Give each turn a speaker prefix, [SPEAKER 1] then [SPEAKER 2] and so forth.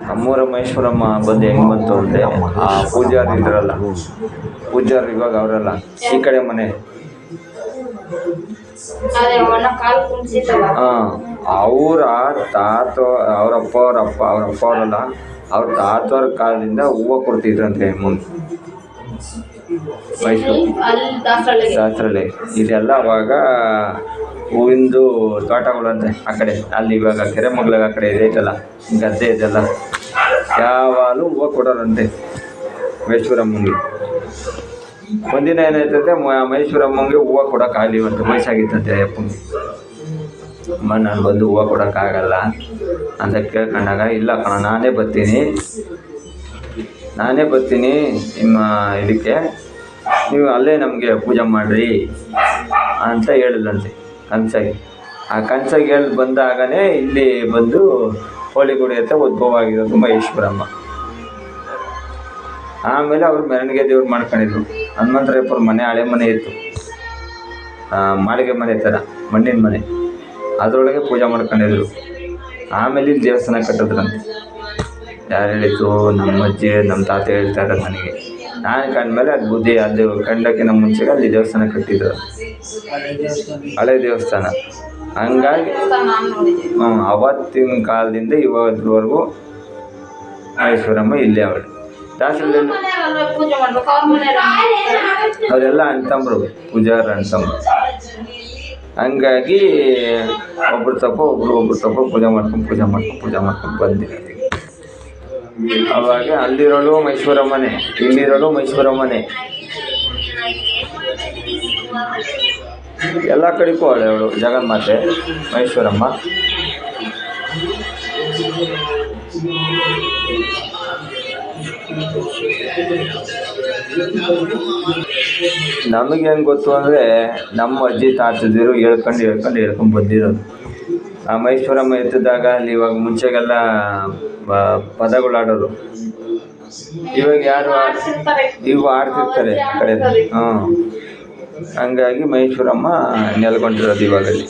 [SPEAKER 1] ನಮ್ಮೂರ ಮಹೇಶ್ವರಮ್ಮ ಬಂದು ಹೆಂಗೆ ಬಂತು ಅಂದರೆ ಆ ಪೂಜಾರಿ ಇದ್ರಲ್ಲ, ಪೂಜಾರಿ ಇವಾಗ ಅವರಲ್ಲ, ಈ ಕಡೆ ಮನೆ ಹಾಂ, ಅವರ ತಾತ ಅವರಪ್ಪ ಅವರಲ್ಲ, ಅವ್ರ ತಾತವ್ರ ಕಾಲದಿಂದ ಹೂವು ಕೊಡ್ತಿದ್ರಂತೆ ಮುಂದೆ ಮೈಸೂರು ದಾಸರಳ್ಳಿ. ಇದೆಲ್ಲ ಅವಾಗ ಹೂವಿಂದು ತೋಟಗಳಂತೆ ಆ ಕಡೆ, ಅಲ್ಲಿ ಇವಾಗ ಕೆರೆ ಮಗ್ಳಾಗ ಆ ಕಡೆ ಇದೈತಲ್ಲ ಗದ್ದೆ ಇದೆಲ್ಲ, ಯಾವಾಗಲೂ ಹೂವು ಕೊಡೋರಂತೆ ಮಹೇಶ್ವರಮ್ಮಂಗೆ. ಒಂದಿನ ಏನಾಯ್ತಂತೆ, ಮಹೇಶ್ವರಮ್ಮಂಗೆ ಹೂವು ಕೊಡೋಕ್ಕಾಗಲಿ ಅಂತ ವಯಸ್ಸಾಗಿತ್ತಂತೆ ಅಪ್ಪಂಗೆ. ಅಮ್ಮ ನಾನು ಬಂದು ಹೂವು ಕೊಡೋಕ್ಕಾಗಲ್ಲ ಅಂತ ಕೇಳ್ಕೊಂಡಾಗ, ಇಲ್ಲ ಕಣ ನಾನೇ ಬರ್ತೀನಿ ನಿಮ್ಮ ಇದಕ್ಕೆ, ನೀವು ಅಲ್ಲೇ ನಮಗೆ ಪೂಜೆ ಮಾಡಿರಿ ಅಂತ ಹೇಳಿದಂತೆ ಕನಸಾಗಿ. ಆ ಕನಸಾಗಿ ಹೇಳಿ ಬಂದಾಗಲೇ ಇಲ್ಲಿ ಬಂದು ಹೋಳಿಗುಡಿ ಹತ್ರ ಉದ್ಭವ ಆಗಿರೋದು ಮಹೇಶ್ವರಮ್ಮ. ಆಮೇಲೆ ಅವರು ಮೆರವಣಿಗೆ ದೇವ್ರು ಮಾಡ್ಕೊಂಡಿದ್ರು. ಹನುಮಂತರಾಯಪ್ಪರ ಮನೆ ಹಳೆ ಮನೆ ಇತ್ತು, ಮಾಳಿಗೆ ಮನೆ ಥರ ಮಣ್ಣಿನ ಮನೆ, ಅದರೊಳಗೆ ಪೂಜೆ ಮಾಡ್ಕೊಂಡಿದ್ರು. ಆಮೇಲೆ ಇಲ್ಲಿ ದೇವಸ್ಥಾನ ಕಟ್ಟಿದ್ರಂತೆ. ಯಾರು ಹೇಳಿತ್ತು? ನಮ್ಮ ಅಜ್ಜಿ ನಮ್ಮ ತಾತ ಹೇಳ್ತಾ ಇರೋದು ನನಗೆ. ನಾನು ಕಂಡ್ಮೇಲೆ ಅದು ಬುದ್ಧಿ, ಅದು ಕಂಡಕ್ಕಿಂತ ಮುಂಚೆಗೆ ಅಲ್ಲಿ ದೇವಸ್ಥಾನ ಕಟ್ಟಿದ್ರು, ಹಳೆ ದೇವಸ್ಥಾನ. ಹಂಗಾಗಿ ಅವತ್ತಿನ ಕಾಲದಿಂದ ಇವಾಗವರೆಗೂ ಮಹೇಶ್ವರಮ್ಮ ಇಲ್ಲೇ ಅವಳು. ದಾಸರಳ್ಳಿ ಅವರೆಲ್ಲ ಅಣ್ತಂಬ್ರು, ಪೂಜಾರ ಅಣ್ತಂಬ್ರು. ಹಂಗಾಗಿ ಒಬ್ರು ತಪ್ಪ ಪೂಜೆ ಮಾಡ್ಕೊಂಡು ಬಂದಿರೋದು. ಅವಾಗ ಅಲ್ಲಿರೋಳು ಮಹೇಶ್ವರಮ್ಮನೆ, ಇಲ್ಲಿರೋಳು ಮಹೇಶ್ವರಮ್ಮನೆ, ಎಲ್ಲ ಕಡೆಗೂ ಅವಳು ಜಗನ್ಮಾತೆ ಮಹೇಶ್ವರಮ್ಮ. ನಮಗೆ ಹೆಂಗೆ ಗೊತ್ತು ಅಂದರೆ, ನಮ್ಮ ಅಜ್ಜಿ ತಾತದಿರು ಹೇಳ್ಕೊಂಡು ಬಂದಿರೋದು. ಆ ಮಹೇಶ್ವರಮ್ಮ ಎತ್ತಿದಾಗ ಅಲ್ಲಿ ಇವಾಗ ಮುಂಚೆಗೆಲ್ಲ ಪದಗಳು ಆಡೋರು, ಇವಾಗ ಯಾರು ಇವು ಆಡ್ತಿರ್ತಾರೆ ಆ ಕಡೆ. ಹಂಗಾಗಿ ಮಹೇಶ್ವರಮ್ಮ ನೆಲೆಗೊಂಡಿರೋದು ಇವಾಗಲ್ಲಿ.